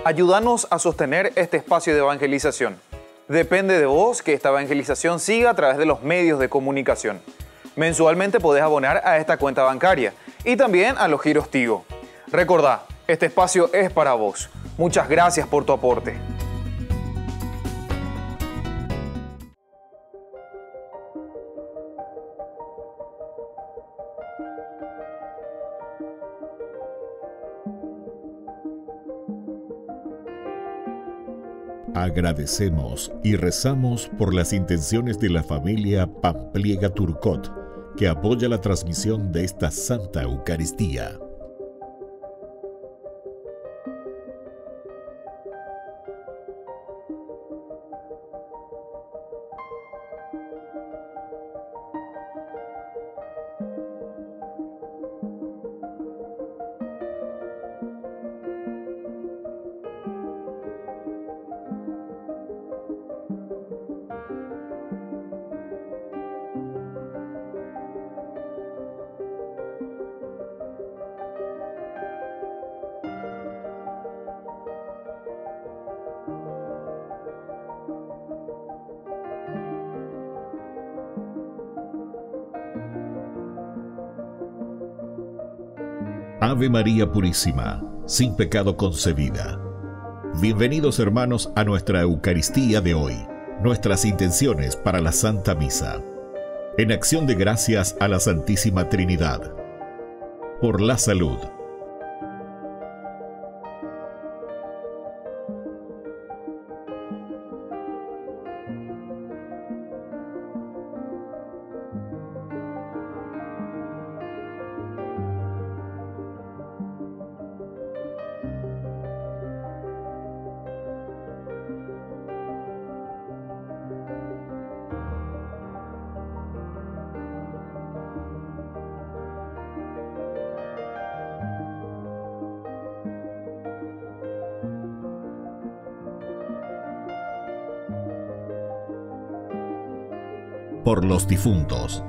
Ayúdanos a sostener este espacio de evangelización. Depende de vos que esta evangelización siga a través de los medios de comunicación. Mensualmente podés abonar a esta cuenta bancaria y también a los giros Tigo. Recordá, este espacio es para vos. Muchas gracias por tu aporte. Agradecemos y rezamos por las intenciones de la familia Pampliega Turcot, que apoya la transmisión de esta Santa Eucaristía. Ave María Purísima, sin pecado concebida. Bienvenidos hermanos a nuestra Eucaristía de hoy, nuestras intenciones para la Santa Misa. En acción de gracias a la Santísima Trinidad. Por la salud. Por los difuntos.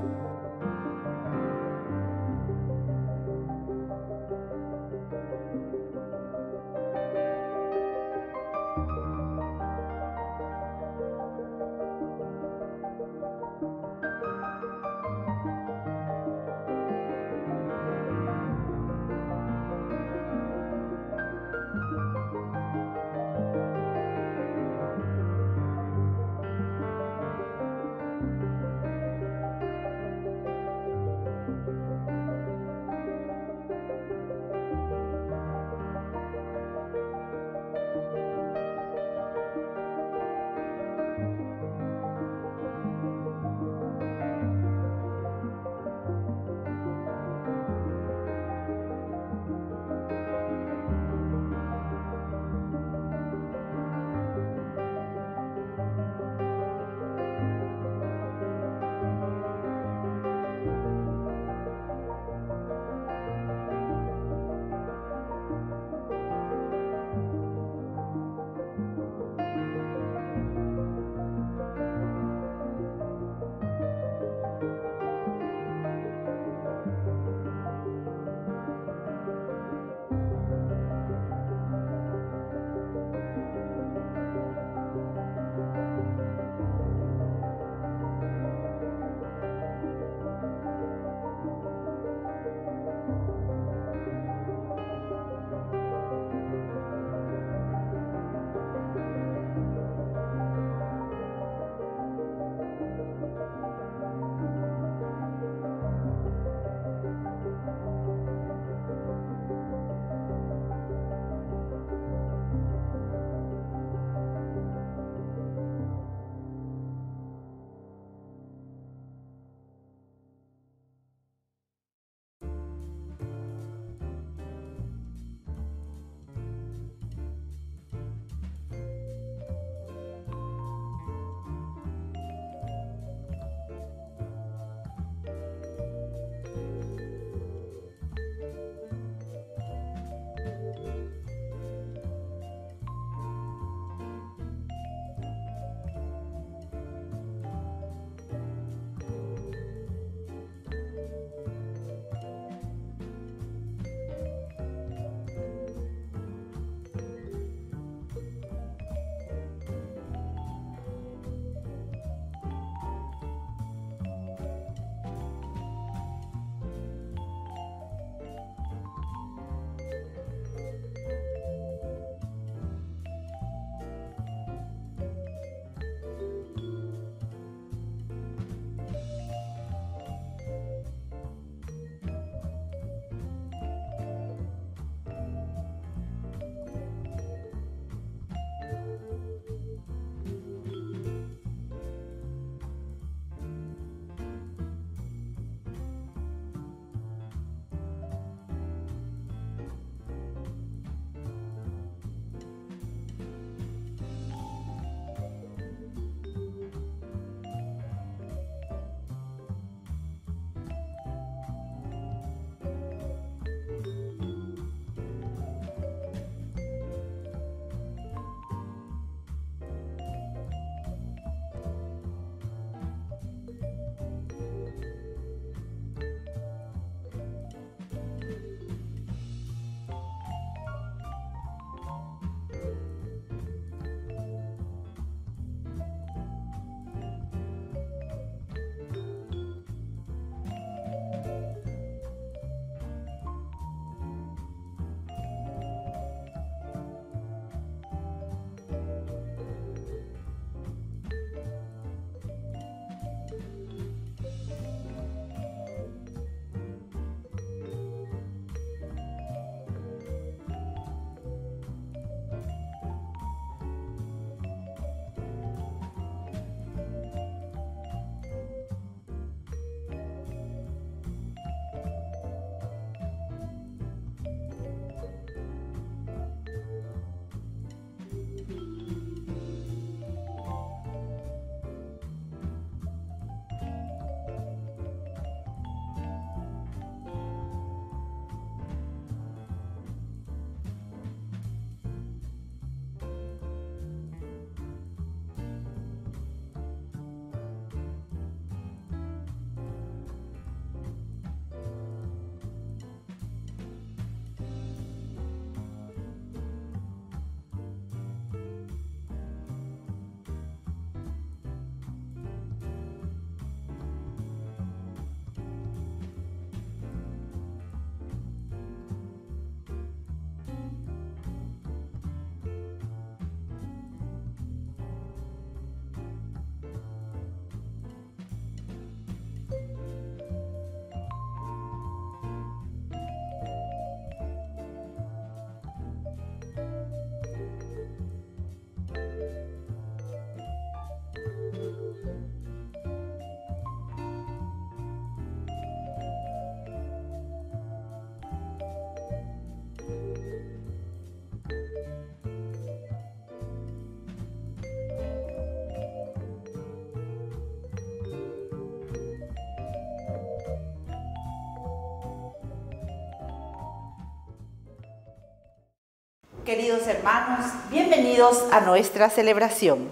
Queridos hermanos, bienvenidos a nuestra celebración.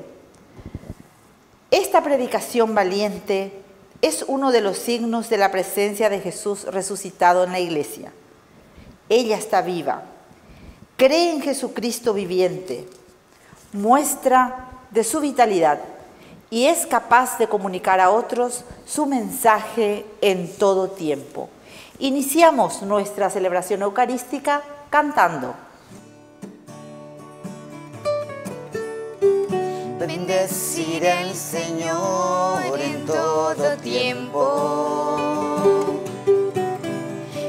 Esta predicación valiente es uno de los signos de la presencia de Jesús resucitado en la iglesia. Ella está viva, cree en Jesucristo viviente, muestra de su vitalidad y es capaz de comunicar a otros su mensaje en todo tiempo. Iniciamos nuestra celebración eucarística cantando. Bendeciré al Señor en todo tiempo,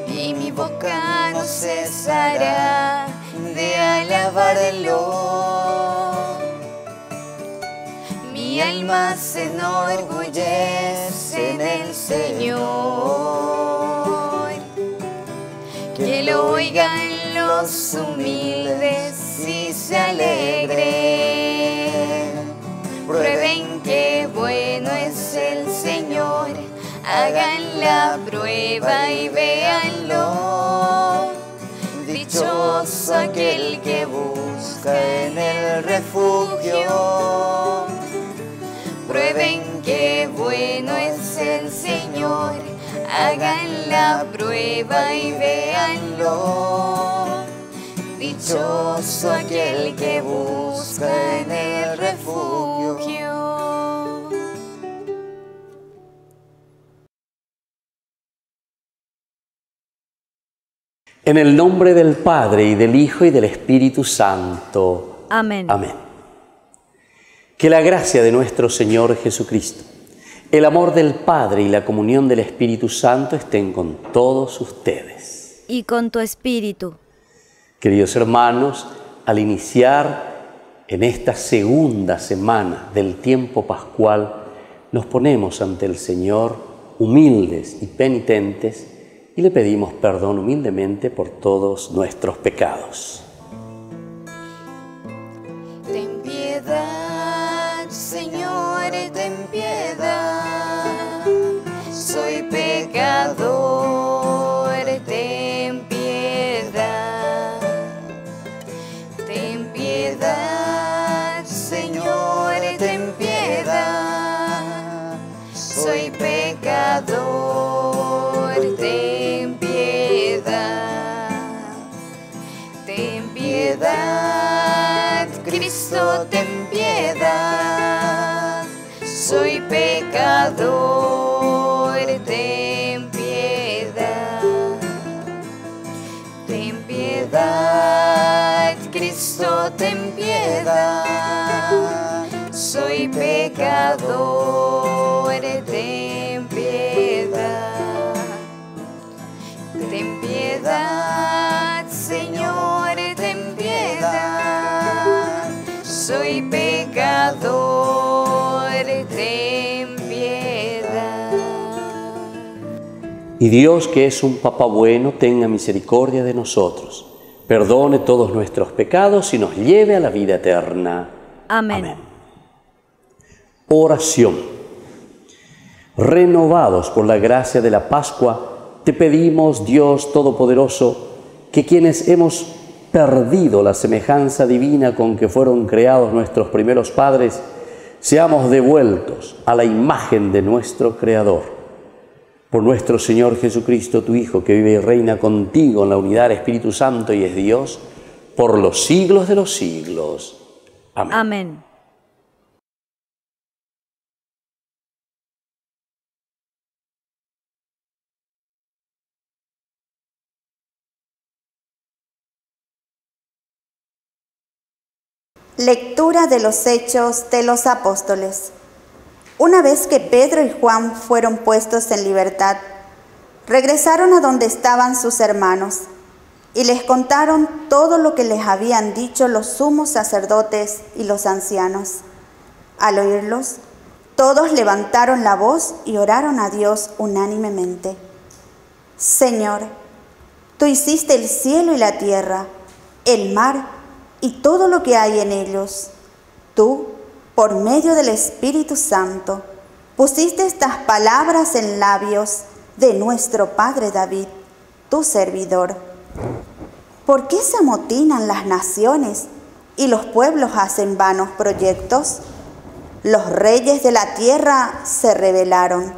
y mi boca no cesará de alabarlo. Mi alma se enorgullece en el Señor. Que lo oigan los humildes y se alegren. Prueben qué bueno es el Señor, hagan la prueba y véanlo. Dichoso aquel que busca en el refugio. Prueben qué bueno es el Señor, hagan la prueba y véanlo. Dichoso aquel que busca en el refugio. En el nombre del Padre, y del Hijo, y del Espíritu Santo. Amén. Amén. Que la gracia de nuestro Señor Jesucristo, el amor del Padre y la comunión del Espíritu Santo estén con todos ustedes. Y con tu espíritu. Queridos hermanos, al iniciar en esta segunda semana del tiempo pascual, nos ponemos ante el Señor humildes y penitentes y le pedimos perdón humildemente por todos nuestros pecados. Ten piedad, Señor, ten piedad. Soy pecador, ten piedad. Ten piedad, Señor, ten piedad. Soy pecador, ten piedad. Ten piedad, Cristo, ten piedad. Soy pecador, ten piedad. Ten piedad, Cristo, ten piedad. Soy pecador, ten piedad. Ten piedad, Señor, ten piedad. Soy pecador, ten piedad. Y Dios, que es un Papá bueno, tenga misericordia de nosotros, perdone todos nuestros pecados y nos lleve a la vida eterna. Amén. Amén. Oración. Renovados por la gracia de la Pascua, te pedimos, Dios Todopoderoso, que quienes hemos perdido la semejanza divina con que fueron creados nuestros primeros padres, seamos devueltos a la imagen de nuestro Creador. Por nuestro Señor Jesucristo, tu Hijo, que vive y reina contigo en la unidad del Espíritu Santo y es Dios, por los siglos de los siglos. Amén. Amén. Lectura de los Hechos de los Apóstoles. Una vez que Pedro y Juan fueron puestos en libertad, regresaron a donde estaban sus hermanos y les contaron todo lo que les habían dicho los sumos sacerdotes y los ancianos. Al oírlos, todos levantaron la voz y oraron a Dios unánimemente. Señor, tú hiciste el cielo y la tierra, el mar y todo lo que hay en ellos. Tú, por medio del Espíritu Santo, pusiste estas palabras en labios de nuestro padre David, tu servidor. ¿Por qué se amotinan las naciones y los pueblos hacen vanos proyectos? Los reyes de la tierra se rebelaron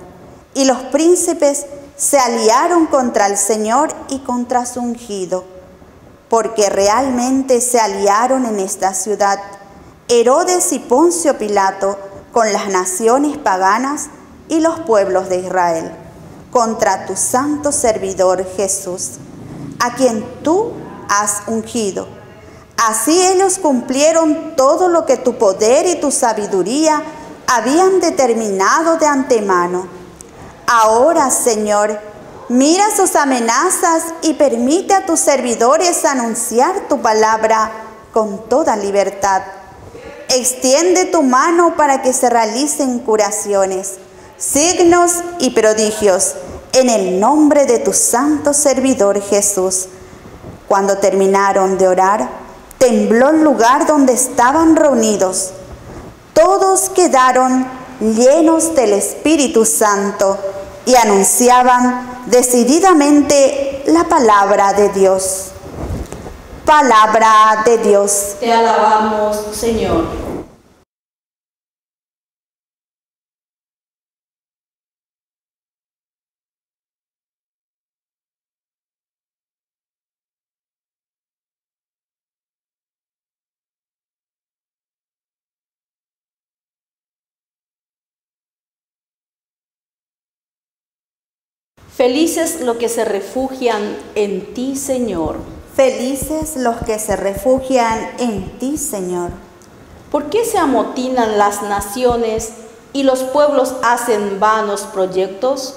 y los príncipes se aliaron contra el Señor y contra su ungido, porque realmente se aliaron en esta ciudad Herodes y Poncio Pilato con las naciones paganas y los pueblos de Israel, contra tu santo servidor Jesús, a quien tú has ungido. Así ellos cumplieron todo lo que tu poder y tu sabiduría habían determinado de antemano. Ahora, Señor, mira sus amenazas y permite a tus servidores anunciar tu palabra con toda libertad. Extiende tu mano para que se realicen curaciones, signos y prodigios en el nombre de tu santo servidor Jesús. Cuando terminaron de orar, tembló el lugar donde estaban reunidos. Todos quedaron llenos del Espíritu Santo y anunciaban decididamente la palabra de Dios. Palabra de Dios. Te alabamos, Señor. Felices los que se refugian en ti, Señor. Felices los que se refugian en ti, Señor. ¿Por qué se amotinan las naciones y los pueblos hacen vanos proyectos?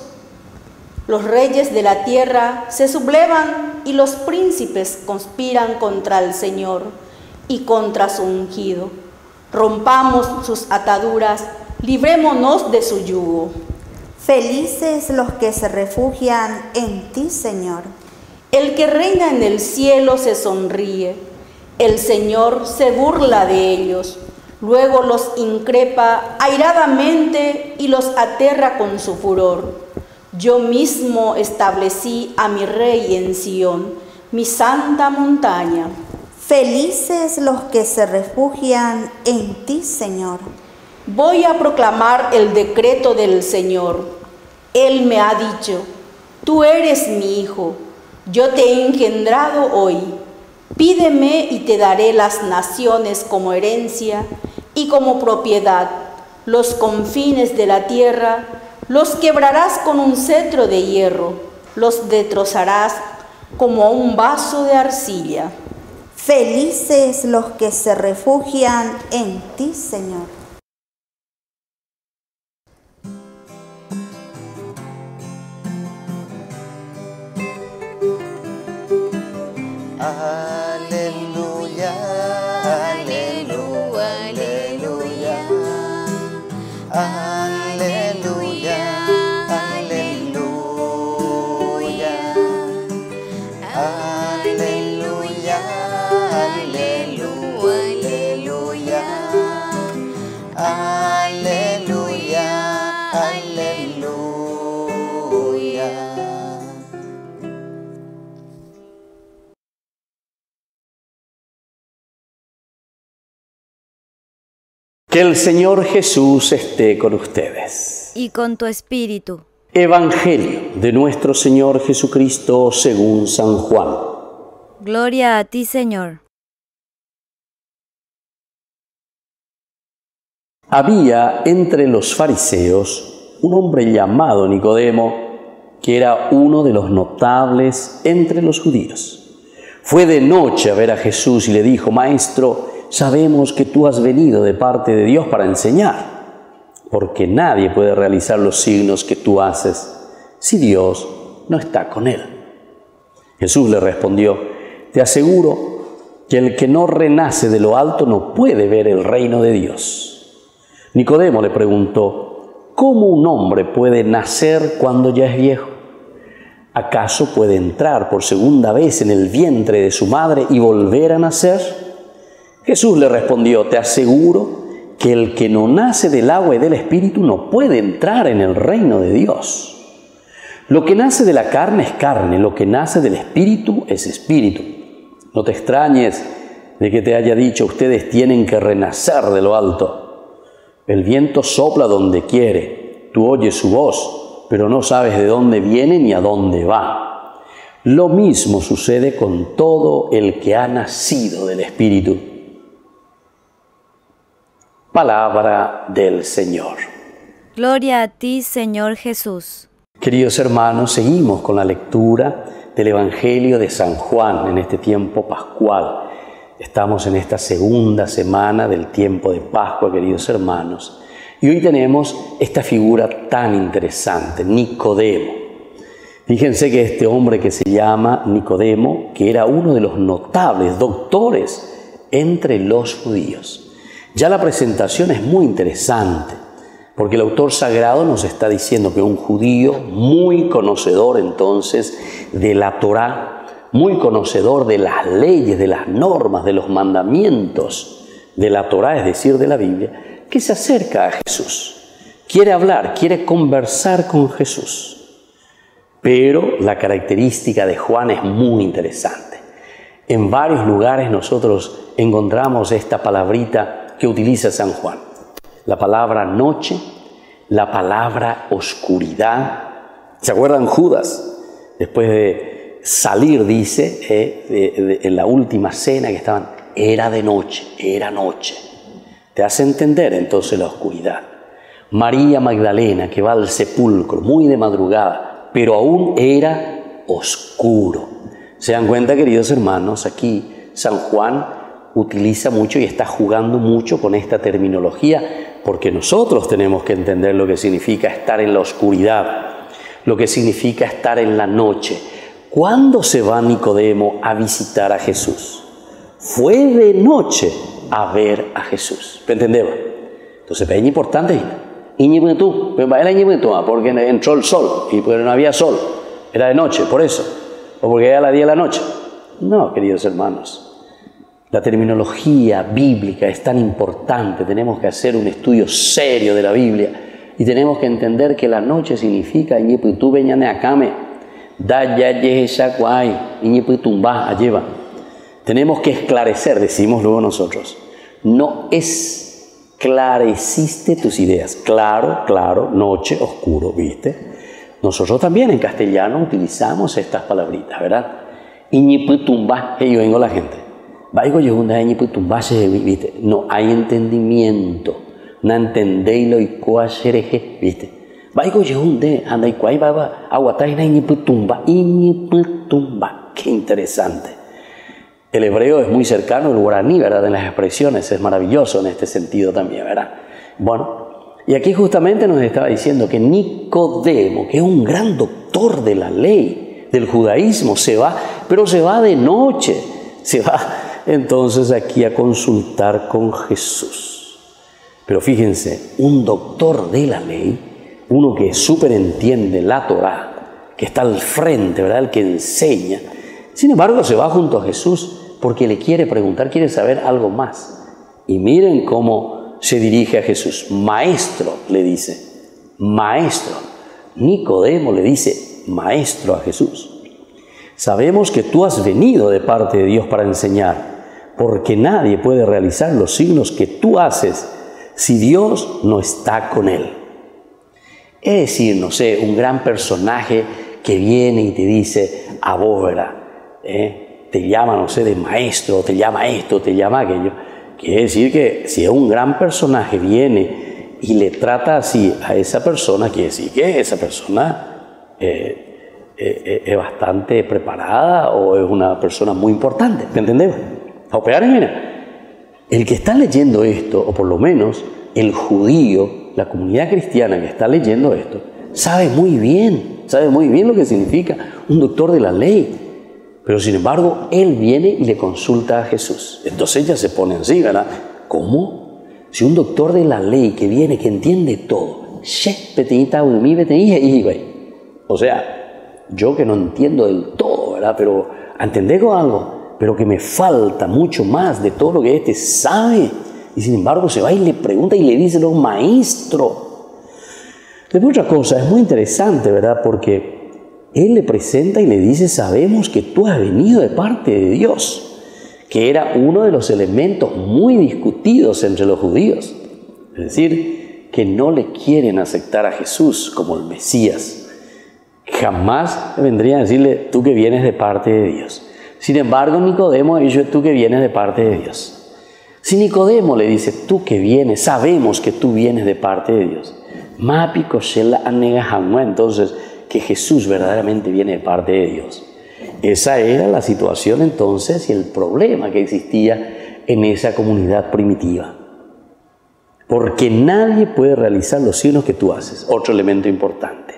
Los reyes de la tierra se sublevan y los príncipes conspiran contra el Señor y contra su ungido. Rompamos sus ataduras, librémonos de su yugo. Felices los que se refugian en ti, Señor. El que reina en el cielo se sonríe, el Señor se burla de ellos, luego los increpa airadamente y los aterra con su furor. Yo mismo establecí a mi rey en Sión, mi santa montaña. Felices los que se refugian en ti, Señor. Voy a proclamar el decreto del Señor. Él me ha dicho, tú eres mi hijo, yo te he engendrado hoy. Pídeme y te daré las naciones como herencia y como propiedad, los confines de la tierra, los quebrarás con un cetro de hierro, los destrozarás como un vaso de arcilla. Felices los que se refugian en ti, Señor. Aleluya, aleluya, aleluya, aleluya, aleluya, aleluya, aleluya, aleluya, aleluya. Que el Señor Jesús esté con ustedes. Y con tu espíritu. Evangelio de nuestro Señor Jesucristo según San Juan. Gloria a ti, Señor. Había entre los fariseos un hombre llamado Nicodemo, que era uno de los notables entre los judíos. Fue de noche a ver a Jesús y le dijo: Maestro, sabemos que tú has venido de parte de Dios para enseñar, porque nadie puede realizar los signos que tú haces si Dios no está con él. Jesús le respondió: Te aseguro que el que no renace de lo alto no puede ver el reino de Dios. Nicodemo le preguntó: ¿Cómo un hombre puede nacer cuando ya es viejo? ¿Acaso puede entrar por segunda vez en el vientre de su madre y volver a nacer? Jesús le respondió: Te aseguro que el que no nace del agua y del Espíritu no puede entrar en el reino de Dios. Lo que nace de la carne es carne, lo que nace del Espíritu es espíritu. No te extrañes de que te haya dicho, ustedes tienen que renacer de lo alto. El viento sopla donde quiere, tú oyes su voz, pero no sabes de dónde viene ni a dónde va. Lo mismo sucede con todo el que ha nacido del Espíritu. Palabra del Señor. Gloria a ti, Señor Jesús. Queridos hermanos, seguimos con la lectura del Evangelio de San Juan en este tiempo pascual. Estamos en esta segunda semana del tiempo de Pascua, queridos hermanos. Y hoy tenemos esta figura tan interesante, Nicodemo. Fíjense que este hombre que se llama Nicodemo, que era uno de los notables doctores entre los judíos. Ya la presentación es muy interesante, porque el autor sagrado nos está diciendo que un judío muy conocedor entonces de la Torá, muy conocedor de las leyes, de las normas, de los mandamientos de la Torá, es decir, de la Biblia, que se acerca a Jesús. Quiere hablar, quiere conversar con Jesús. Pero la característica de Juan es muy interesante. En varios lugares nosotros encontramos esta palabrita que utiliza San Juan. La palabra noche, la palabra oscuridad. ¿Se acuerdan Judas? Después de salir, dice, en la última cena que estaban, era de noche, era noche. Te hace entender entonces la oscuridad. María Magdalena, que va al sepulcro muy de madrugada, pero aún era oscuro. ¿Se dan cuenta, queridos hermanos? Aquí San Juan utiliza mucho y está jugando mucho con esta terminología, porque nosotros tenemos que entender lo que significa estar en la oscuridad, lo que significa estar en la noche. ¿Cuándo se va Nicodemo a visitar a Jesús? Fue de noche a ver a Jesús. ¿Me entendemos? Entonces, es importante. Porque entró el sol y porque no había sol. Era de noche, por eso. O porque era la 10 de la noche. No, queridos hermanos. La terminología bíblica es tan importante, tenemos que hacer un estudio serio de la Biblia y tenemos que entender que la noche significa tenemos que esclarecer, decimos luego nosotros, no esclareciste tus ideas, claro, noche, oscuro, ¿viste? Nosotros también en castellano utilizamos estas palabritas, ¿verdad? Que yo vengo la gente. No hay entendimiento, no entendéis lo y cuachereje, ¿viste? Qué interesante. El hebreo es muy cercano al guaraní, ¿verdad? En las expresiones es maravilloso en este sentido también, ¿verdad? Bueno, y aquí justamente nos estaba diciendo que Nicodemo, que es un gran doctor de la ley, del judaísmo, se va, pero se va de noche, se va entonces aquí a consultar con Jesús. Pero fíjense, un doctor de la ley, uno que súper entiende la Torá, que está al frente, ¿verdad? El que enseña. Sin embargo, se va junto a Jesús porque le quiere preguntar, quiere saber algo más. Y miren cómo se dirige a Jesús. Maestro, le dice. Maestro. Nicodemo le dice maestro a Jesús. Sabemos que tú has venido de parte de Dios para enseñar, porque nadie puede realizar los signos que tú haces si Dios no está con él. Es decir, no sé, un gran personaje que viene y te dice a vos, ¿verdad? Te llama, no sé, de maestro, te llama esto, te llama aquello. Quiere decir que si es un gran personaje viene y le trata así a esa persona, quiere decir que esa persona es bastante preparada o es una persona muy importante, ¿me entendés? A operar, mira, el que está leyendo esto, o por lo menos el judío, la comunidad cristiana que está leyendo esto, sabe muy bien lo que significa un doctor de la ley. Pero sin embargo, él viene y le consulta a Jesús. Entonces ella se pone así, ¿verdad? ¿Cómo? Si un doctor de la ley que viene, que entiende todo, o sea, yo que no entiendo del todo, ¿verdad? Pero entendé con algo, pero que me falta mucho más de todo lo que este sabe. Y sin embargo se va y le pregunta y le dice lo maestro. Después otra cosa, es muy interesante, ¿verdad? Porque él le presenta y le dice, sabemos que tú has venido de parte de Dios. que era uno de los elementos muy discutidos entre los judíos. Es decir, que no le quieren aceptar a Jesús como el Mesías. Jamás vendrían a decirle, tú que vienes de parte de Dios. Sin embargo, Nicodemo dice, tú que vienes de parte de Dios. Si Nicodemo le dice, tú que vienes, sabemos que tú vienes de parte de Dios. Entonces, que Jesús verdaderamente viene de parte de Dios. Esa era la situación entonces y el problema que existía en esa comunidad primitiva. Porque nadie puede realizar los signos que tú haces. Otro elemento importante.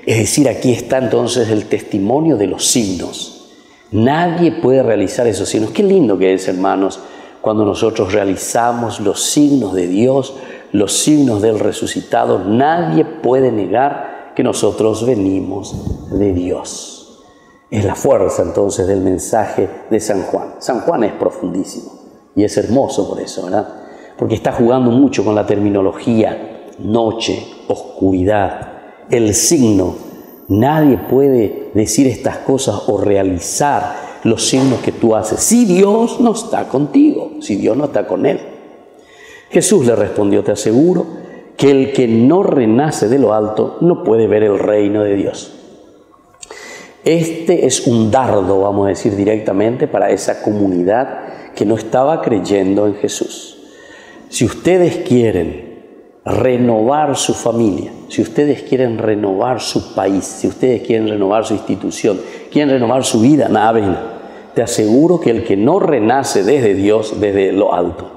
Es decir, aquí está entonces el testimonio de los signos. Nadie puede realizar esos signos. Qué lindo que es, hermanos, cuando nosotros realizamos los signos de Dios, los signos del resucitado. Nadie puede negar que nosotros venimos de Dios. Es la fuerza entonces del mensaje de San Juan. San Juan es profundísimo y es hermoso por eso, ¿verdad? Porque está jugando mucho con la terminología, noche, oscuridad, el signo. Nadie puede decir estas cosas o realizar los signos que tú haces si Dios no está contigo, si Dios no está con él. Jesús le respondió, te aseguro que el que no renace de lo alto no puede ver el reino de Dios. Este es un dardo, vamos a decir directamente, para esa comunidad que no estaba creyendo en Jesús. Si ustedes quieren renovar su familia, si ustedes quieren renovar su país, si ustedes quieren renovar su institución, quieren renovar su vida, te aseguro que el que no renace desde Dios, desde lo alto,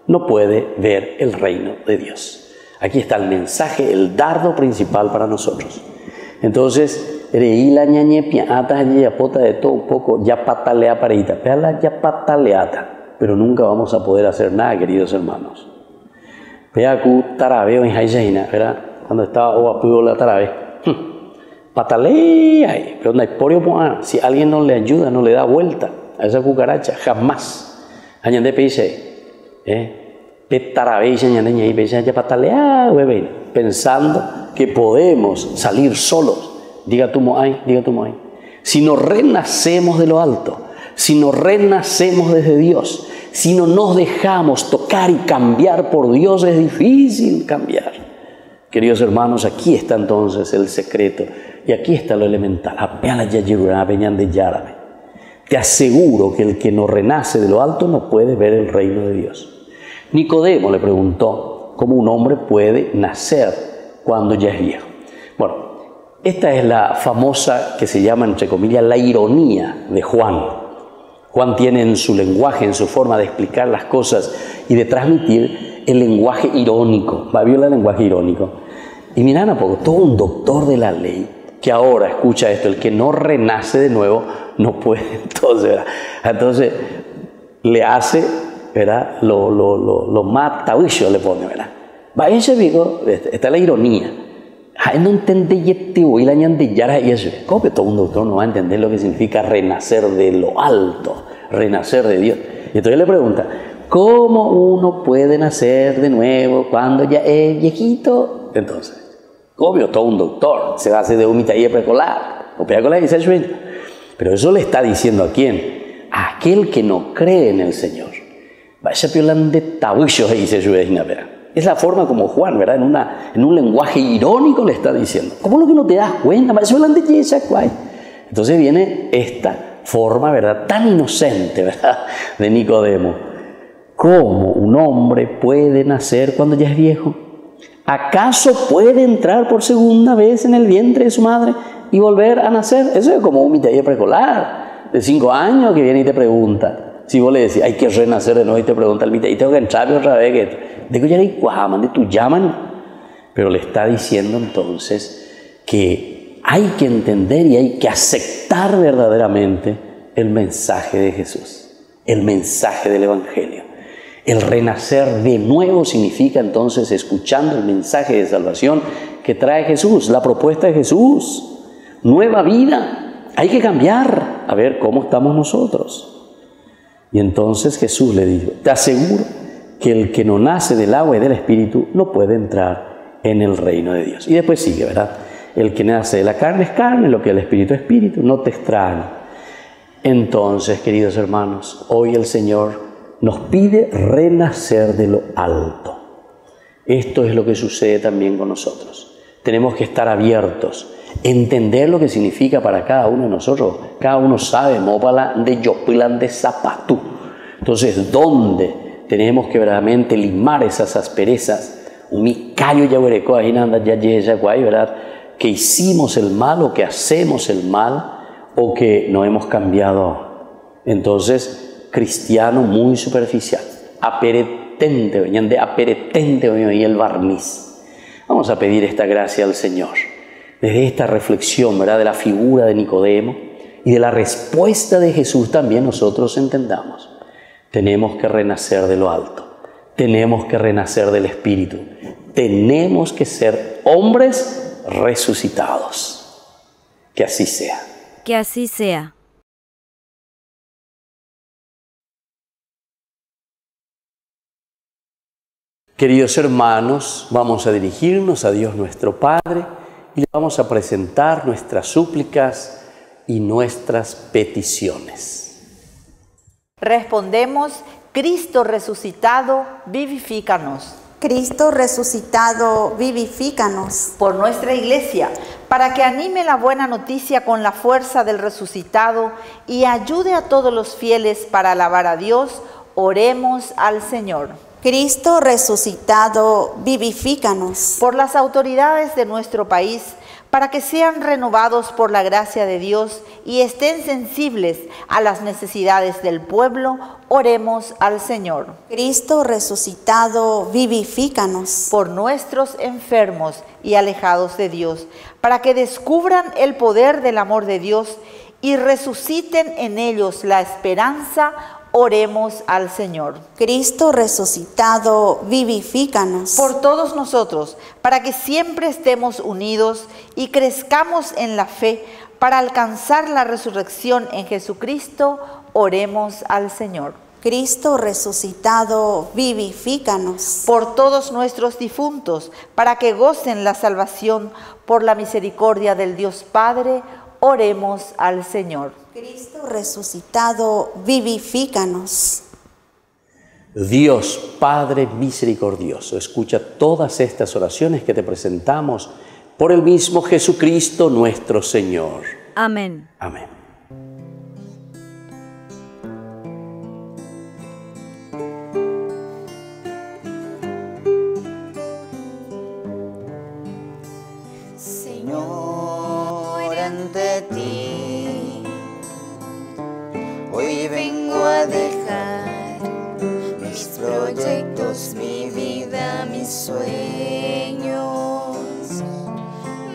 no puede ver el reino de Dios. Aquí está el mensaje, el dardo principal para nosotros. Entonces, reí la ñañepia, ata yapota de todo un poco, ya patalea pareita, peala ya pataleata. Pero nunca vamos a poder hacer nada, queridos hermanos. Peacu tarabeo en Jaijaina, ¿verdad? Cuando estaba o apudo la tarabe, patalea, pero no hay porio, si alguien no le ayuda, no le da vuelta a esa cucaracha, jamás. Añade peise, petarabe y añade peise ya patalea, pensando que podemos salir solos. Diga tu moai. Si no renacemos de lo alto, si no renacemos desde Dios, si no nos dejamos tocar y cambiar por Dios, es difícil cambiar. Queridos hermanos, aquí está entonces el secreto y aquí está lo elemental. Te aseguro que el que no renace de lo alto no puede ver el reino de Dios. Nicodemo le preguntó cómo un hombre puede nacer cuando ya es viejo. Bueno, esta es la famosa que se llama, entre comillas, la ironía de Juan. Juan tiene en su lenguaje, en su forma de explicar las cosas y de transmitir el lenguaje irónico. ¿Vio el lenguaje irónico? Y miran a poco, todo un doctor de la ley que ahora escucha esto, el que no renace de nuevo no puede. Entonces le hace, ¿verdad? Lo mata, le pone, ¿verdad? Esta es la ironía. No entendí y la ñandillara y eso. ¿Cómo que todo un doctor no va a entender lo que significa renacer de lo alto, renacer de Dios? Y entonces le pregunta, ¿cómo uno puede nacer de nuevo cuando ya es viejito? Entonces, obvio, todo un doctor se hace de un mitaí precolar, o precolar y se sueña. Pero eso le está diciendo ¿a quién? A aquel que no cree en el Señor. Vaya piolán de tabuillos y se sueña, verá. Es la forma como Juan, ¿verdad? En un lenguaje irónico le está diciendo. ¿Cómo lo que no te das cuenta? Entonces viene esta forma, ¿verdad? Tan inocente, ¿verdad? De Nicodemo. ¿Cómo un hombre puede nacer cuando ya es viejo? ¿Acaso puede entrar por segunda vez en el vientre de su madre y volver a nacer? Eso es como un mitaí precolar de 5 años que viene y te pregunta. Si vos le decís, hay que renacer de nuevo y te pregunta el mitaí, tengo que entrar otra vez. Digo, ya le cuajaman, tú llaman. Pero le está diciendo entonces que hay que entender y hay que aceptar verdaderamente el mensaje de Jesús, el mensaje del Evangelio. El renacer de nuevo significa entonces escuchando el mensaje de salvación que trae Jesús, la propuesta de Jesús, nueva vida. Hay que cambiar, a ver cómo estamos nosotros. Y entonces Jesús le dijo, te aseguro que el que no nace del agua y del Espíritu no puede entrar en el reino de Dios. Y después sigue, ¿verdad? El que nace de la carne es carne, lo que el Espíritu es Espíritu, no te extrañe. Entonces, queridos hermanos, hoy el Señor nos pide renacer de lo alto. Esto es lo que sucede también con nosotros. Tenemos que estar abiertos, entender lo que significa para cada uno de nosotros. Cada uno sabe, mópala de yopilan de zapatú. Entonces, ¿dónde tenemos que verdaderamente limar esas asperezas? Mi callo ya huereco, ahí nada ya ya guay, ¿verdad? Que hicimos el mal o que hacemos el mal o que no hemos cambiado. Entonces, cristiano muy superficial, aperetente, y el barniz. Vamos a pedir esta gracia al Señor. Desde esta reflexión, ¿verdad?, de la figura de Nicodemo y de la respuesta de Jesús también nosotros entendamos. Tenemos que renacer de lo alto. Tenemos que renacer del Espíritu. Tenemos que ser hombres resucitados. Que así sea. Que así sea. Queridos hermanos, vamos a dirigirnos a Dios nuestro Padre y le vamos a presentar nuestras súplicas y nuestras peticiones. Respondemos: Cristo resucitado, vivifícanos. Cristo resucitado, vivifícanos. Por nuestra Iglesia, para que anime la buena noticia con la fuerza del resucitado y ayude a todos los fieles para alabar a Dios, oremos al Señor. Cristo resucitado, vivifícanos. Por las autoridades de nuestro país, para que sean renovados por la gracia de Dios y estén sensibles a las necesidades del pueblo, oremos al Señor. Cristo resucitado, vivifícanos. Por nuestros enfermos y alejados de Dios, para que descubran el poder del amor de Dios y resuciten en ellos la esperanza, oremos al Señor. Cristo resucitado, vivifícanos. Por todos nosotros, para que siempre estemos unidos y crezcamos en la fe, para alcanzar la resurrección en Jesucristo, oremos al Señor. Cristo resucitado, vivifícanos. Por todos nuestros difuntos, para que gocen la salvación por la misericordia del Dios Padre, oremos al Señor. Cristo resucitado, vivifícanos. Dios Padre misericordioso, escucha todas estas oraciones que te presentamos por el mismo Jesucristo nuestro Señor. Amén. Amén. Señor, ante ti hoy vengo a dejar mis proyectos, mi vida, mis sueños,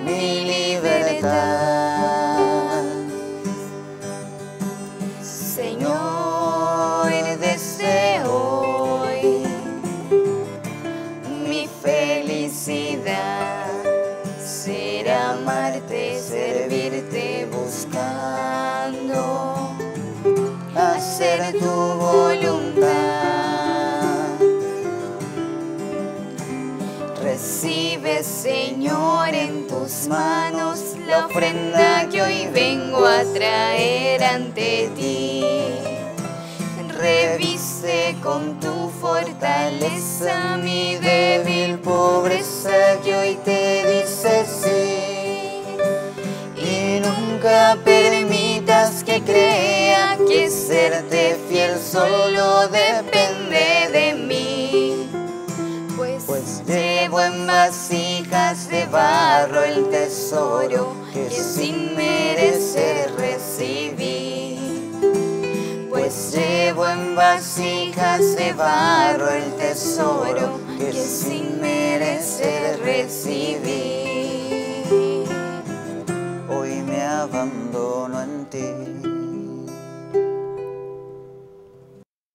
mi libertad. Señor, desde hoy mi felicidad será amarte, servirte, buscando hacer tu voluntad. Recibe, Señor, en tus manos la ofrenda que hoy vengo a traer ante ti. Reviste con tu fortaleza mi débil pobreza que hoy te dice sí. Y nunca permitas que crea que serte fiel solo depende de mí. Pues llevo en vasijas de barro el tesoro que sin merecer recibí. Pues llevo en vasijas de barro el tesoro que sin merecer recibí. Hoy me abandono en ti.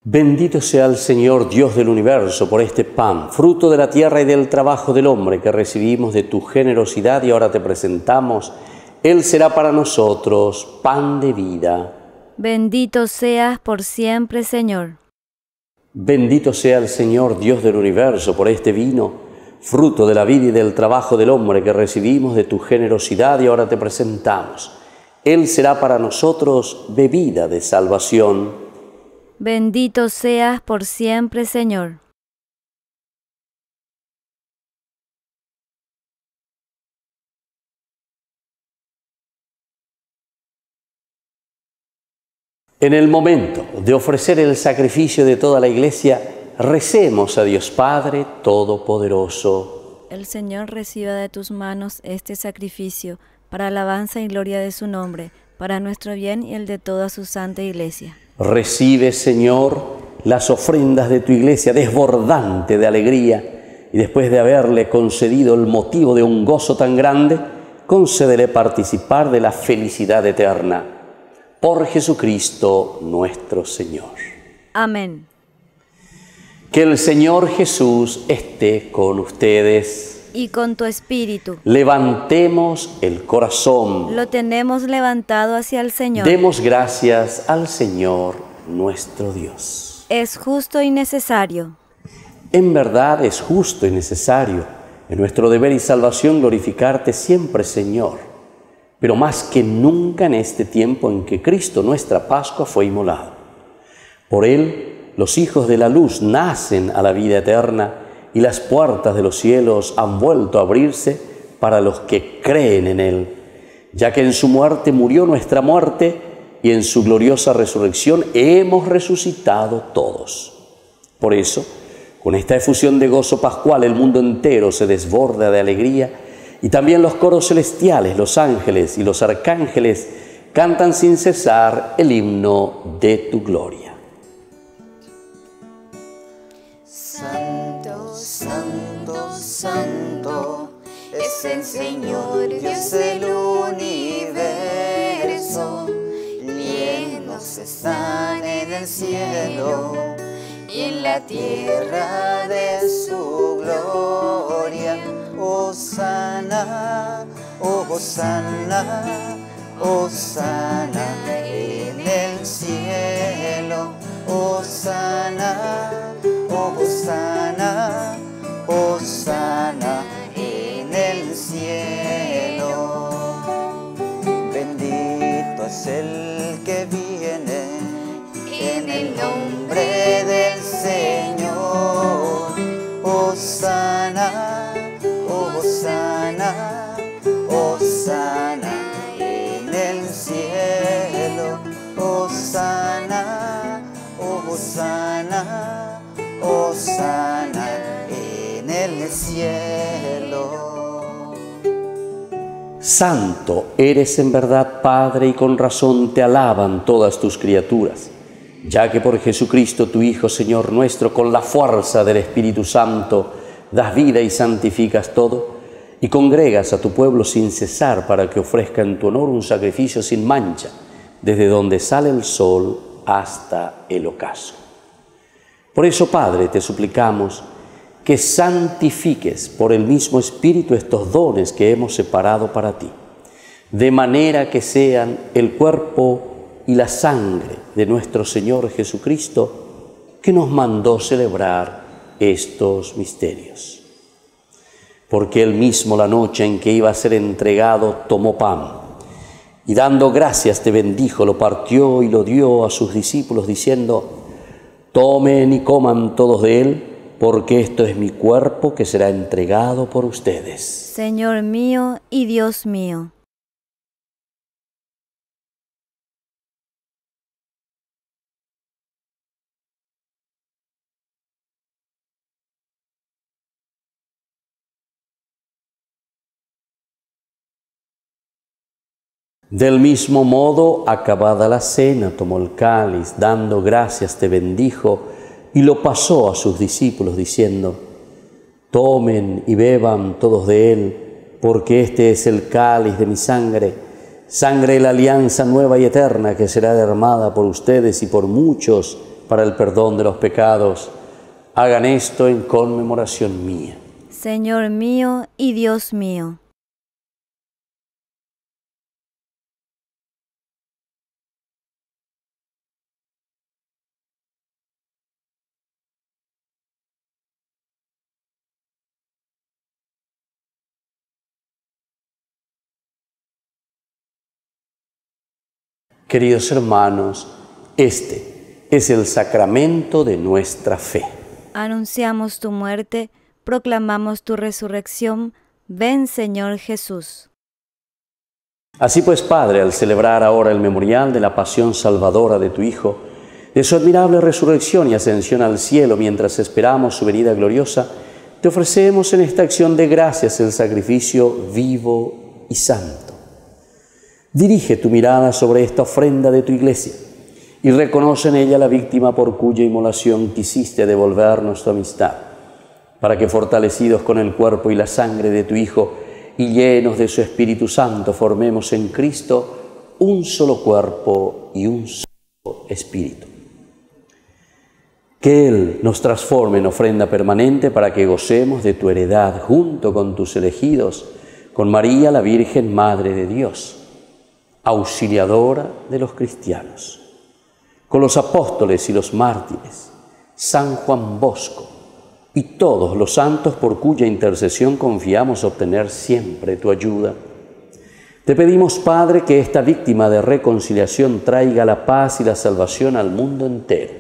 Bendito sea el Señor Dios del universo por este pan, fruto de la tierra y del trabajo del hombre que recibimos de tu generosidad y ahora te presentamos. Él será para nosotros pan de vida. Bendito seas por siempre, Señor. Bendito sea el Señor Dios del universo por este vino, fruto de la vida y del trabajo del hombre que recibimos de tu generosidad y ahora te presentamos. Él será para nosotros bebida de salvación. Bendito seas por siempre, Señor. En el momento de ofrecer el sacrificio de toda la Iglesia, recemos a Dios Padre Todopoderoso. El Señor reciba de tus manos este sacrificio para alabanza y gloria de su nombre, para nuestro bien y el de toda su santa Iglesia. Recibe, Señor, las ofrendas de tu Iglesia desbordante de alegría, y después de haberle concedido el motivo de un gozo tan grande, concédele participar de la felicidad eterna. Por Jesucristo nuestro Señor. Amén. Que el Señor Jesús esté con ustedes. Y con tu espíritu. Levantemos el corazón. Lo tenemos levantado hacia el Señor. Demos gracias al Señor nuestro Dios. Es justo y necesario. En verdad es justo y necesario. Es nuestro deber y salvación glorificarte siempre, Señor. Pero más que nunca en este tiempo en que Cristo, nuestra Pascua, fue inmolado. Por Él, los hijos de la luz nacen a la vida eterna y las puertas de los cielos han vuelto a abrirse para los que creen en Él, ya que en su muerte murió nuestra muerte y en su gloriosa resurrección hemos resucitado todos. Por eso, con esta efusión de gozo pascual, el mundo entero se desborda de alegría y también los coros celestiales, los ángeles y los arcángeles cantan sin cesar el himno de tu gloria. Santo, santo, santo, es el Señor Dios del universo. Llenos están en el cielo y en la tierra de su gloria. Hosana, oh Hosana, Hosana en el cielo. Hosana, oh Hosana, Hosana en el cielo. Bendito es el que viene en el nombre del Señor. Hosana, Hosana, Hosana en el cielo. Hosana, Hosana, Hosana en el cielo. Santo eres en verdad, Padre, y con razón te alaban todas tus criaturas, ya que por Jesucristo tu Hijo, Señor nuestro, con la fuerza del Espíritu Santo, das vida y santificas todo, y congregas a tu pueblo sin cesar para que ofrezca en tu honor un sacrificio sin mancha, desde donde sale el sol hasta el ocaso. Por eso, Padre, te suplicamos que santifiques por el mismo Espíritu estos dones que hemos separado para ti, de manera que sean el cuerpo y la sangre de nuestro Señor Jesucristo, que nos mandó celebrar estos misterios. Porque Él mismo, la noche en que iba a ser entregado, tomó pan y dando gracias te bendijo, lo partió y lo dio a sus discípulos diciendo: tomen y coman todos de él, porque esto es mi cuerpo que será entregado por ustedes. Señor mío y Dios mío. Del mismo modo, acabada la cena, tomó el cáliz, dando gracias te bendijo y lo pasó a sus discípulos diciendo: tomen y beban todos de él, porque este es el cáliz de mi sangre, sangre de la alianza nueva y eterna que será derramada por ustedes y por muchos para el perdón de los pecados. Hagan esto en conmemoración mía. Señor mío y Dios mío. Queridos hermanos, este es el sacramento de nuestra fe. Anunciamos tu muerte, proclamamos tu resurrección. Ven, Señor Jesús. Así pues, Padre, al celebrar ahora el memorial de la pasión salvadora de tu Hijo, de su admirable resurrección y ascensión al cielo mientras esperamos su venida gloriosa, te ofrecemos en esta acción de gracias el sacrificio vivo y santo. Dirige tu mirada sobre esta ofrenda de tu Iglesia y reconoce en ella la víctima por cuya inmolación quisiste devolvernos tu amistad, para que fortalecidos con el cuerpo y la sangre de tu Hijo y llenos de su Espíritu Santo formemos en Cristo un solo cuerpo y un solo espíritu. Que Él nos transforme en ofrenda permanente para que gocemos de tu heredad junto con tus elegidos, con María la Virgen Madre de Dios, auxiliadora de los cristianos, con los apóstoles y los mártires, San Juan Bosco y todos los santos por cuya intercesión confiamos obtener siempre tu ayuda. Te pedimos, Padre, que esta víctima de reconciliación traiga la paz y la salvación al mundo entero.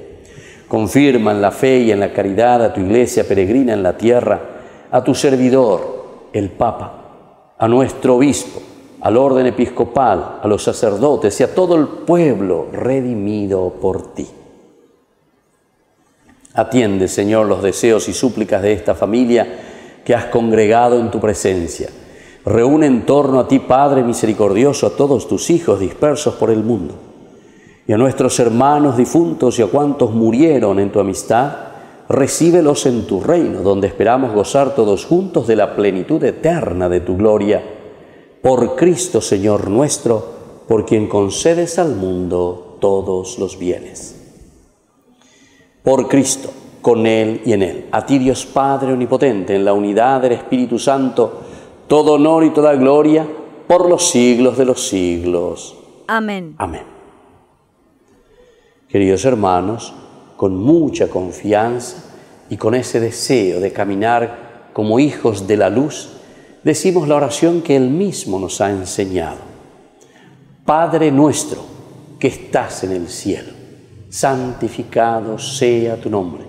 Confirma en la fe y en la caridad a tu Iglesia peregrina en la tierra, a tu servidor, el Papa, a nuestro obispo, al orden episcopal, a los sacerdotes y a todo el pueblo redimido por ti. Atiende, Señor, los deseos y súplicas de esta familia que has congregado en tu presencia. Reúne en torno a ti, Padre misericordioso, a todos tus hijos dispersos por el mundo, y a nuestros hermanos difuntos y a cuantos murieron en tu amistad, recíbelos en tu reino, donde esperamos gozar todos juntos de la plenitud eterna de tu gloria. Por Cristo, Señor nuestro, por quien concedes al mundo todos los bienes. Por Cristo, con Él y en Él, a ti, Dios Padre omnipotente, en la unidad del Espíritu Santo, todo honor y toda gloria por los siglos de los siglos. Amén. Amén. Queridos hermanos, con mucha confianza y con ese deseo de caminar como hijos de la luz, decimos la oración que Él mismo nos ha enseñado. Padre nuestro, que estás en el cielo, santificado sea tu nombre.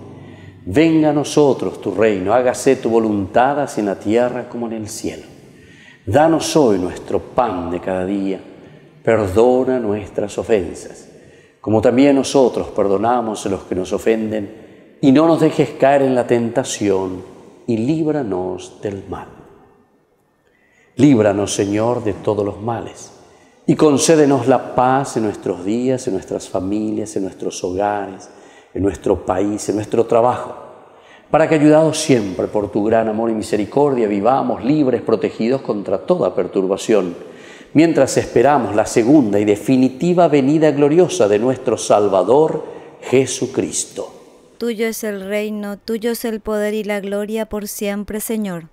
Venga a nosotros tu reino, hágase tu voluntad así en la tierra como en el cielo. Danos hoy nuestro pan de cada día, perdona nuestras ofensas, como también nosotros perdonamos a los que nos ofenden, y no nos dejes caer en la tentación, y líbranos del mal. Líbranos, Señor, de todos los males, y concédenos la paz en nuestros días, en nuestras familias, en nuestros hogares, en nuestro país, en nuestro trabajo, para que, ayudados siempre por tu gran amor y misericordia, vivamos libres, protegidos contra toda perturbación, mientras esperamos la segunda y definitiva venida gloriosa de nuestro Salvador, Jesucristo. Tuyo es el reino, tuyo es el poder y la gloria por siempre, Señor.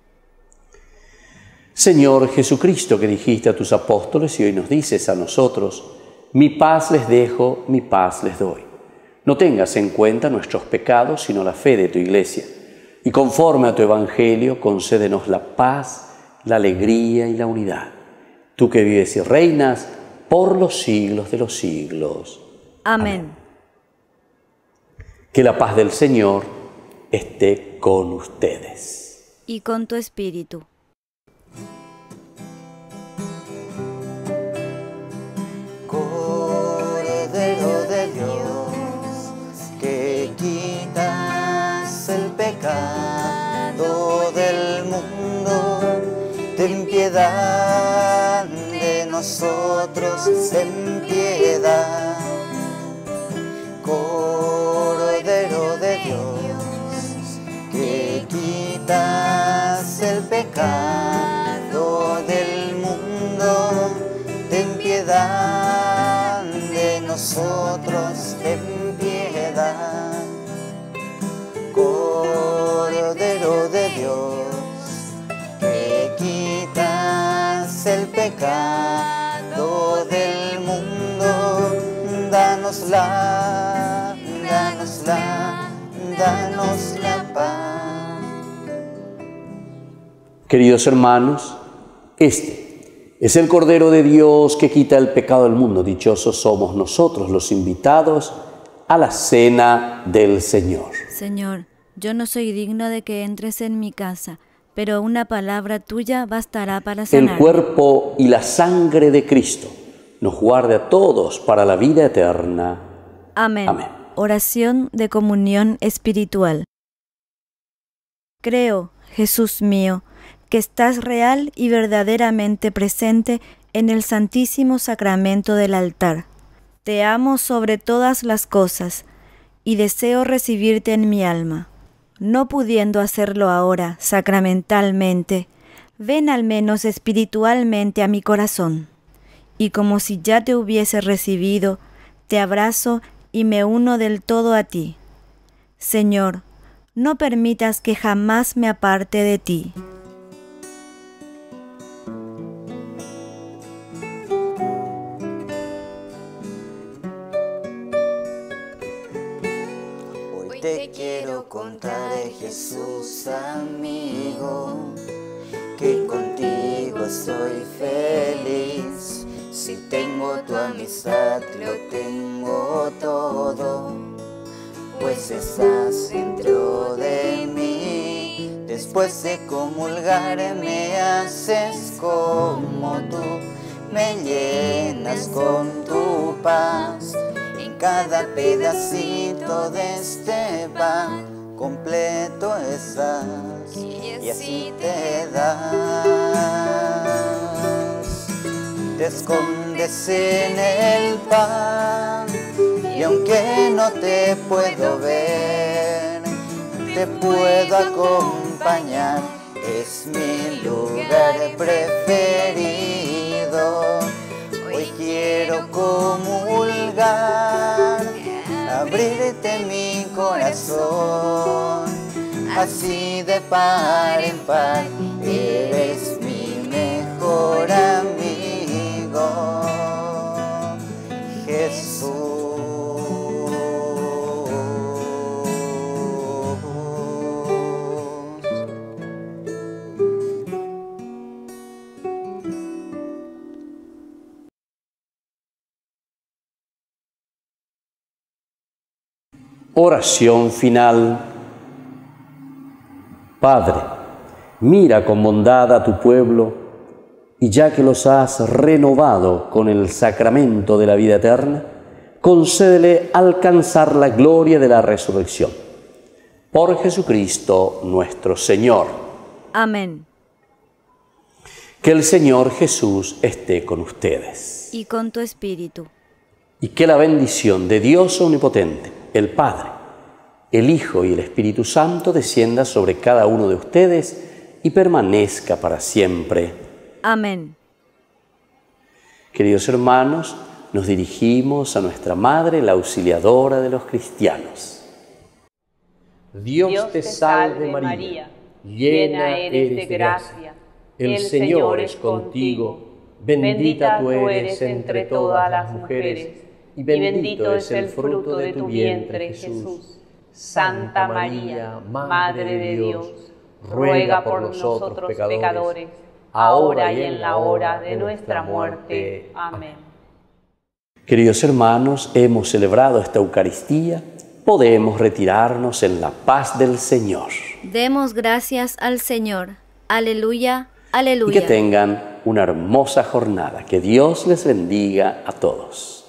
Señor Jesucristo, que dijiste a tus apóstoles y hoy nos dices a nosotros, mi paz les dejo, mi paz les doy. No tengas en cuenta nuestros pecados, sino la fe de tu Iglesia. Y conforme a tu Evangelio, concédenos la paz, la alegría y la unidad. Tú que vives y reinas por los siglos de los siglos. Amén. Que la paz del Señor esté con ustedes. Y con tu espíritu. Cordero de Dios, que quitas el pecado del mundo, ten piedad de nosotros, ten piedad. Cordero de Dios, que quitas el pecado del mundo, ten piedad de nosotros, ten piedad. Cordero de Dios, que quitas el pecado del mundo, danos la paz. Queridos hermanos, este Es el Cordero de Dios que quita el pecado del mundo. Dichosos somos nosotros los invitados a la cena del Señor. Señor, yo no soy digno de que entres en mi casa, pero una palabra tuya bastará para sanar. El cuerpo y la sangre de Cristo nos guarde a todos para la vida eterna. Amén. Amén. Oración de comunión espiritual. Creo, Jesús mío, que estás real y verdaderamente presente en el Santísimo Sacramento del altar. Te amo sobre todas las cosas y deseo recibirte en mi alma. No pudiendo hacerlo ahora sacramentalmente, ven al menos espiritualmente a mi corazón. Y como si ya te hubiese recibido, te abrazo y me uno del todo a ti. Señor, no permitas que jamás me aparte de ti. Hoy te quiero contar, Jesús amigo, que contigo soy feliz. Si tengo tu amistad, lo tengo todo, pues estás dentro de mí. Después de comulgar me haces como tú, me llenas con tu paz. En cada pedacito de este pan completo estás y así te das. Te escondes en el pan y aunque no te puedo ver, te puedo acompañar. Es mi lugar preferido. Hoy quiero comulgar, abrirte mi corazón, así de par en par. Eres mi mejor amigo, Jesús. Oración final. Padre, mira con bondad a tu pueblo y ya que los has renovado con el sacramento de la vida eterna, concédele alcanzar la gloria de la resurrección. Por Jesucristo nuestro Señor. Amén. Que el Señor Jesús esté con ustedes. Y con tu espíritu. Y que la bendición de Dios Omnipotente, el Padre, el Hijo y el Espíritu Santo descienda sobre cada uno de ustedes y permanezca para siempre. Amén. Queridos hermanos, nos dirigimos a nuestra Madre, la auxiliadora de los cristianos. Dios te salve María, llena eres de gracia, el Señor es contigo, bendita tú eres entre todas las mujeres, y bendito es el fruto de tu vientre, Jesús. Santa María, Madre de Dios, ruega por nosotros pecadores, ahora y en la hora de nuestra muerte. Amén. Queridos hermanos, hemos celebrado esta Eucaristía, podemos retirarnos en la paz del Señor. Demos gracias al Señor. Aleluya, aleluya. Y que tengan una hermosa jornada. Que Dios les bendiga a todos.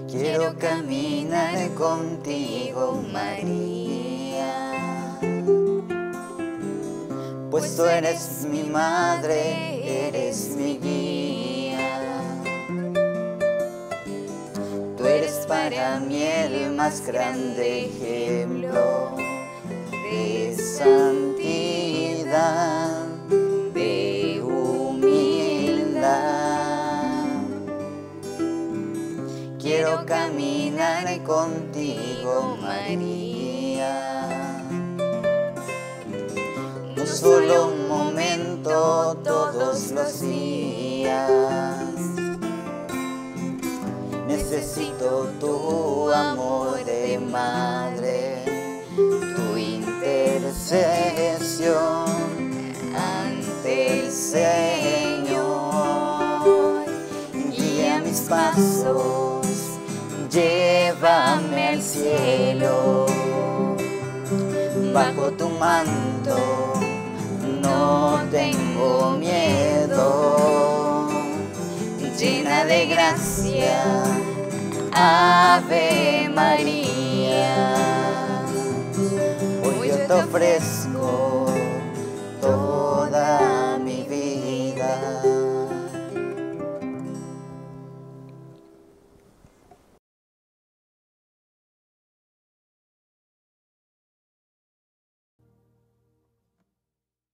Quiero caminar contigo, María, pues tú eres mi madre, eres mi guía. Tú eres para mí el más grande ejemplo de santidad, de humildad. Quiero caminar contigo, María, no solo un momento, todos los días. Necesito tu amor. Madre, tu intercesión ante el Señor. Guía mis pasos, llévame al cielo. Bajo tu manto no tengo miedo. Llena de gracia, Ave María. Hoy yo te ofrezco toda mi vida.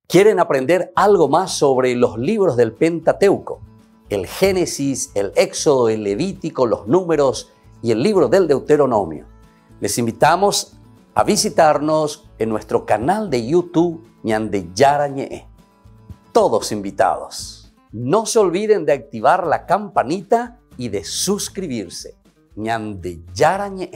¿Quieren aprender algo más sobre los libros del Pentateuco? El Génesis, el Éxodo, el Levítico, los Números y el libro del Deuteronomio. Les invitamos a visitarnos en nuestro canal de YouTube Ñande Yarañe. Todos invitados. No se olviden de activar la campanita y de suscribirse. Ñande Yarañe.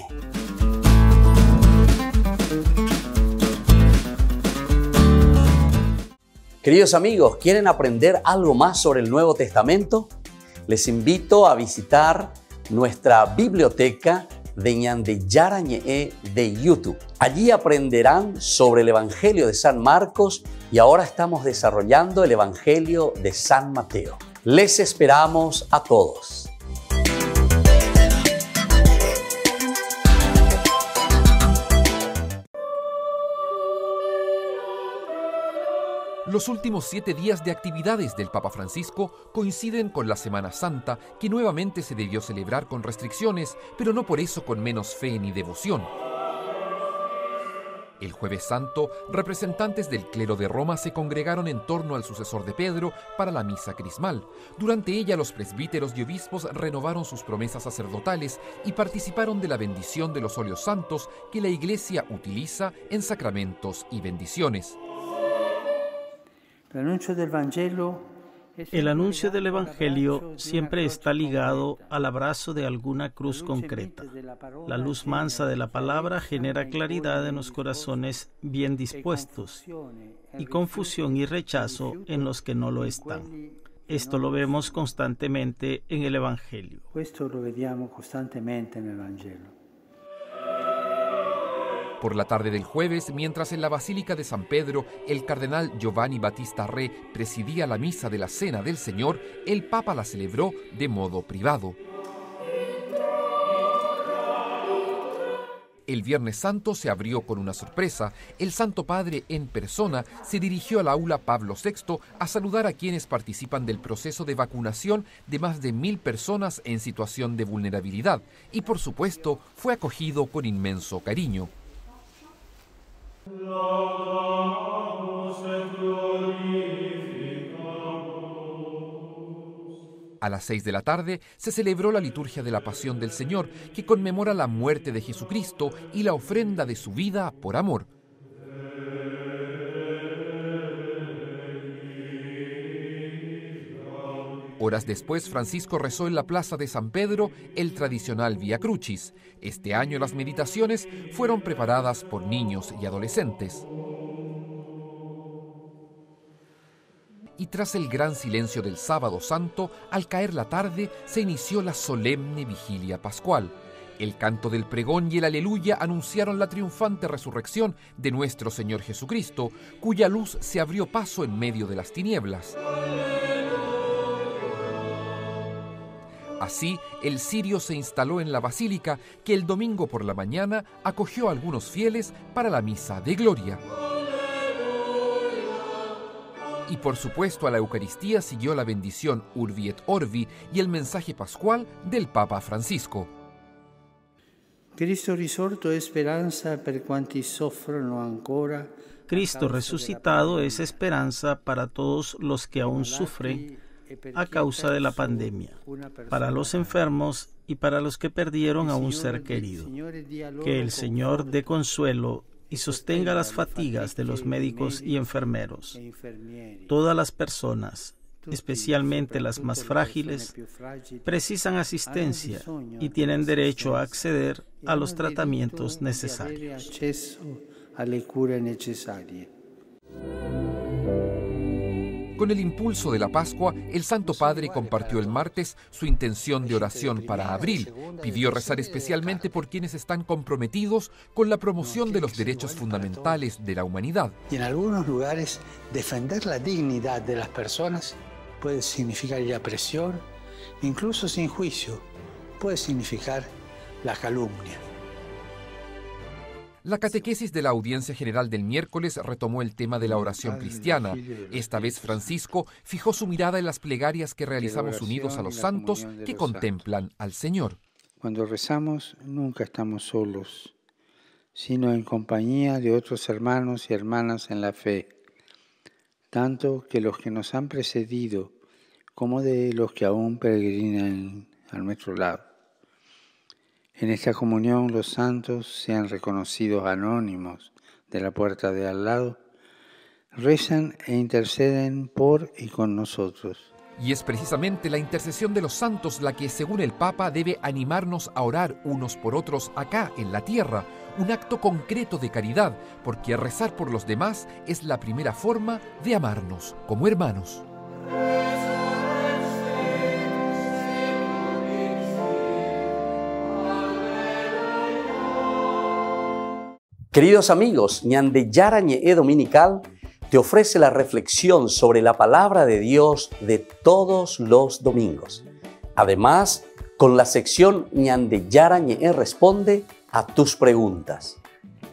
Queridos amigos, ¿quieren aprender algo más sobre el Nuevo Testamento? Les invito a visitar nuestra biblioteca de Ñande Yarañe de YouTube. Allí aprenderán sobre el Evangelio de San Marcos y ahora estamos desarrollando el Evangelio de San Mateo. Les esperamos a todos. Los últimos 7 días de actividades del Papa Francisco coinciden con la Semana Santa, que nuevamente se debió celebrar con restricciones, pero no por eso con menos fe ni devoción. El Jueves Santo, representantes del clero de Roma se congregaron en torno al sucesor de Pedro para la misa crismal. Durante ella, los presbíteros y obispos renovaron sus promesas sacerdotales y participaron de la bendición de los óleos santos que la Iglesia utiliza en sacramentos y bendiciones. El anuncio del Evangelio siempre está ligado al abrazo de alguna cruz concreta. La luz mansa de la palabra genera claridad en los corazones bien dispuestos y confusión y rechazo en los que no lo están. Esto lo vemos constantemente en el Evangelio. Por la tarde del jueves, mientras en la Basílica de San Pedro el cardenal Giovanni Battista Re presidía la misa de la Cena del Señor, el Papa la celebró de modo privado. El Viernes Santo se abrió con una sorpresa. El Santo Padre en persona se dirigió al aula Pablo VI a saludar a quienes participan del proceso de vacunación de más de 1000 personas en situación de vulnerabilidad y, por supuesto, fue acogido con inmenso cariño. A las 6 de la tarde se celebró la liturgia de la Pasión del Señor, que conmemora la muerte de Jesucristo y la ofrenda de su vida por amor. Horas después, Francisco rezó en la plaza de San Pedro el tradicional Vía Crucis. Este año las meditaciones fueron preparadas por niños y adolescentes. Y tras el gran silencio del Sábado Santo, al caer la tarde, se inició la solemne vigilia pascual. El canto del pregón y el aleluya anunciaron la triunfante resurrección de nuestro Señor Jesucristo, cuya luz se abrió paso en medio de las tinieblas. Así, el cirio se instaló en la basílica, que el domingo por la mañana acogió a algunos fieles para la misa de gloria. Y por supuesto a la Eucaristía siguió la bendición Urbi et Orbi y el mensaje pascual del Papa Francisco. Cristo resucitado es esperanza para todos los que aún sufren a causa de la pandemia, para los enfermos y para los que perdieron a un ser querido. Que el Señor dé consuelo y sostenga las fatigas de los médicos y enfermeros, todas las personas especialmente las más frágiles, precisan asistencia y tienen derecho a acceder a los tratamientos necesarios. Con el impulso de la Pascua, el Santo Padre compartió el martes su intención de oración para abril. Pidió rezar especialmente por quienes están comprometidos con la promoción de los derechos fundamentales de la humanidad. Y en algunos lugares, defender la dignidad de las personas puede significar la presión, incluso sin juicio, puede significar la calumnia. La catequesis de la Audiencia General del miércoles retomó el tema de la oración cristiana. Esta vez Francisco fijó su mirada en las plegarias que realizamos unidos a los santos que contemplan al Señor. Cuando rezamos nunca estamos solos, sino en compañía de otros hermanos y hermanas en la fe, tanto que los que nos han precedido como de los que aún peregrinan a nuestro lado. En esta comunión los santos, sean reconocidos anónimos de la puerta de al lado, rezan e interceden por y con nosotros. Y es precisamente la intercesión de los santos la que, según el Papa, debe animarnos a orar unos por otros acá, en la tierra, un acto concreto de caridad, porque rezar por los demás es la primera forma de amarnos como hermanos. Queridos amigos, Ñande Yarañe Dominical te ofrece la reflexión sobre la palabra de Dios de todos los domingos. Además, con la sección Ñande Yarañe responde a tus preguntas.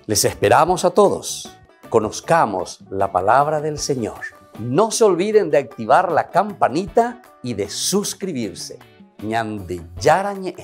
Les esperamos a todos. Conozcamos la palabra del Señor. No se olviden de activar la campanita y de suscribirse. Ñande Yarañe.